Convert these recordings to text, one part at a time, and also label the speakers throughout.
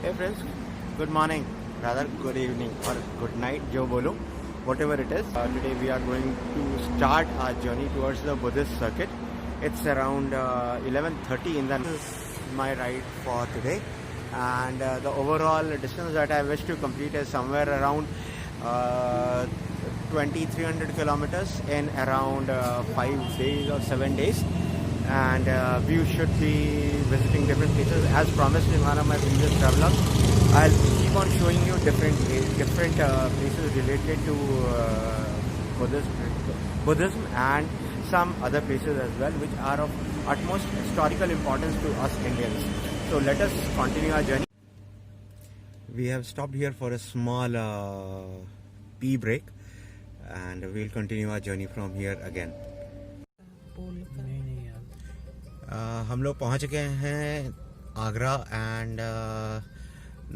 Speaker 1: Hey friends, good morning, rather good evening or good night, jo bolo, whatever it is. Today we are going to start our journey towards the Buddhist circuit. It's around 11:30 in the night. This is my ride for today, and the overall distance that I wish to complete is somewhere around 2,300 kilometers in around 5 days or 7 days. And we should be visiting different places as promised in one of my previous travelogues. I'll keep on showing you different places related to Buddhism and some other places as well, which are of utmost historical importance to us Indians. So let us continue our journey. We have stopped here for a small pee break, and we'll continue our journey from here again. हम लोग पहुंच गए हैं Agra and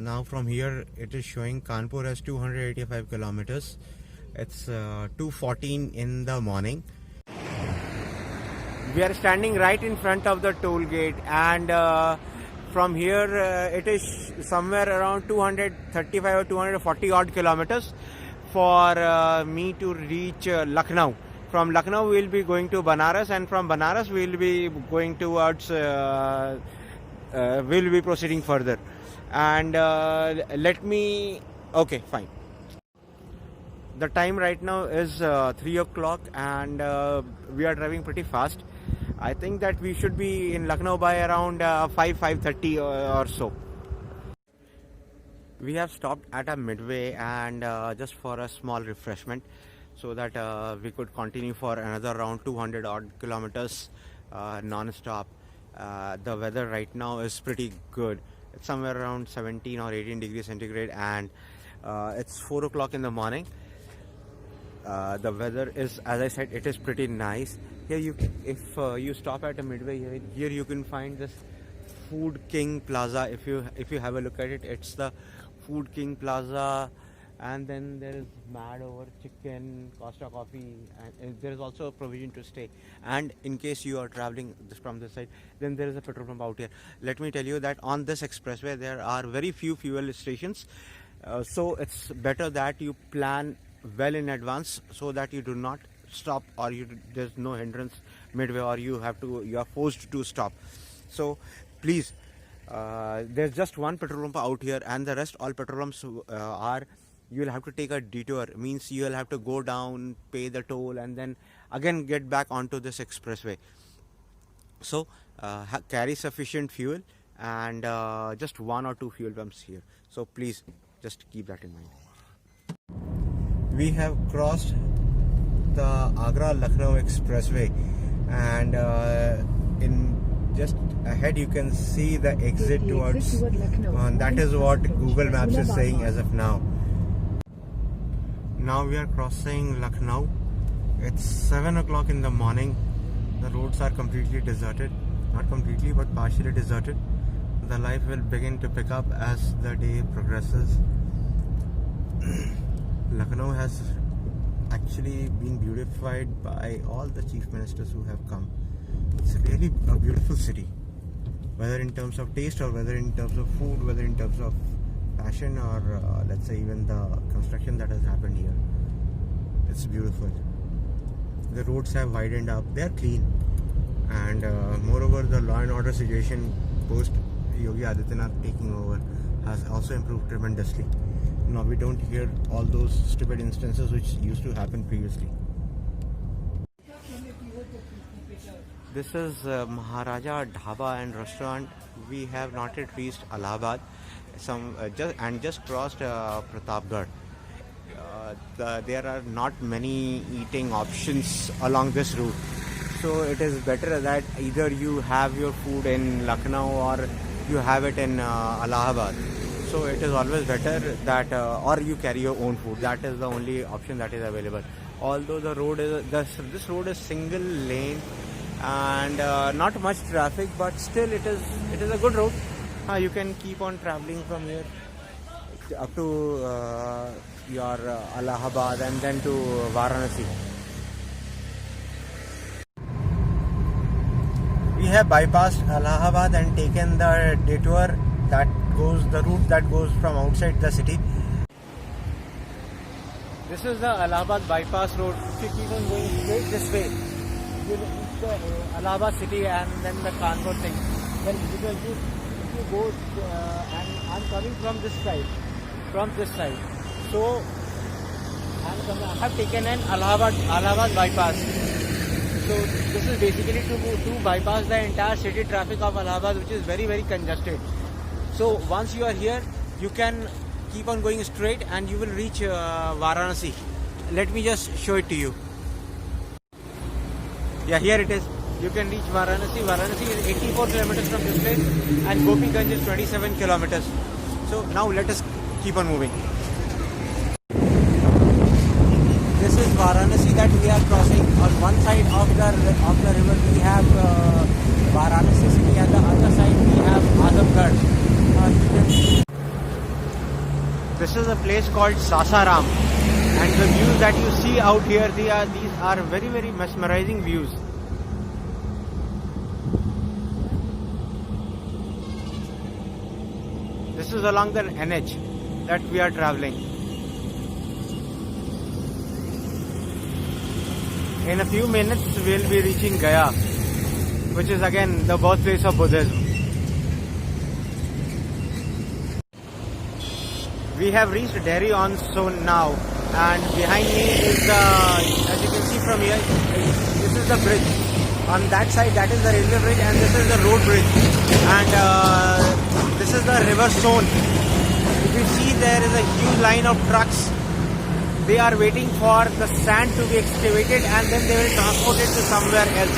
Speaker 1: now from here it is showing Kanpur as 285 kilometers. It's 2:14 in the morning. We are standing right in front of the toll gate, and from here it is somewhere around 235 or 240 odd kilometers for me to reach Lucknow. From Lucknow we will be going to Banaras, and from Banaras we will be going towards we will be proceeding further. And okay, fine. The time right now is 3 o'clock, and we are driving pretty fast. I think that we should be in Lucknow by around 5:30 or so. We have stopped at a midway and just for a small refreshment, so that we could continue for another around 200 odd kilometers non-stop. The weather right now is pretty good. It's somewhere around 17 or 18 degrees centigrade, and it's 4 o'clock in the morning. The weather is, as I said, it is pretty nice. Here if you stop at a midway here you can find this Food King Plaza. If you have a look at it, it's the Food King Plaza. And then there is Mad Over Chicken, Costa Coffee, and there is also a provision to stay. And in case you are traveling from this side, then there is a petrol pump out here. Let me tell you that on this expressway there are very few fuel stations, so it's better that you plan well in advance so that you do not stop, or there's no hindrance midway, or you are forced to stop. So please, there's just one petrol pump out here, and the rest all petrol pumps are. You will have to take a detour, means you will have to go down, pay the toll, and then again get back onto this expressway. So carry sufficient fuel, and just 1 or 2 fuel pumps here. So please just keep that in mind. We have crossed the Agra-Lucknow expressway, and in just ahead you can see the exit towards that is what Google Maps is saying as of now. Now we are crossing Lucknow. It's 7 o'clock in the morning. The roads are completely deserted. Not completely, but partially deserted. The life will begin to pick up as the day progresses. Lucknow has actually been beautified by all the chief ministers who have come. It's really a beautiful city, whether in terms of taste, or whether in terms of food, whether in terms of fashion, or let's say even the construction that has happened here. It's beautiful. The roads have widened up. They are clean, and moreover the law and order situation post Yogi Adityanath taking over has also improved tremendously. Now we don't hear all those stupid instances which used to happen previously. This is Maharaja Dhaba and Restaurant. We have not yet reached Allahabad. Just crossed Pratapgarh. There are not many eating options along this route, so it is better that either you have your food in Lucknow or you have it in Allahabad. So it is always better that or you carry your own food. That is the only option that is available. Although the road is this road is single lane and not much traffic, but still it is a good road. You can keep on traveling from here up to your Allahabad and then to Varanasi. We have bypassed Allahabad and taken the detour that goes the route that goes from outside the city. This is the Allahabad bypass road. If you keep on going straight this way, you will reach the Allahabad city and then the Kanpur thing. Then because if you go and I'm coming from this side. So I have taken an Allahabad bypass. So this is basically to bypass the entire city traffic of Allahabad, which is very, very congested. So once you are here, you can keep on going straight and you will reach Varanasi. Let me just show it to you. Yeah, here it is. You can reach Varanasi. Varanasi is 84 kilometers from this place and Gopiganj is 27 kilometers. So now let us keep on moving. This is Varanasi that we are crossing. On one side of the river we have Varanasi city and the other side we have Azamgarh. This is a place called Sasaram, and the views that you see out here, these are very, very mesmerizing views. This is along the NH that we are traveling. In a few minutes we will be reaching Gaya, which is again the birthplace of Buddhism. We have reached Dehri on Son now, and behind me is as you can see from here, this is the bridge. On that side, that is the railway bridge, and this is the road bridge. And this is the river Son. If you see, there is a huge line of trucks. They are waiting for the sand to be excavated, and then they will transport it to somewhere else.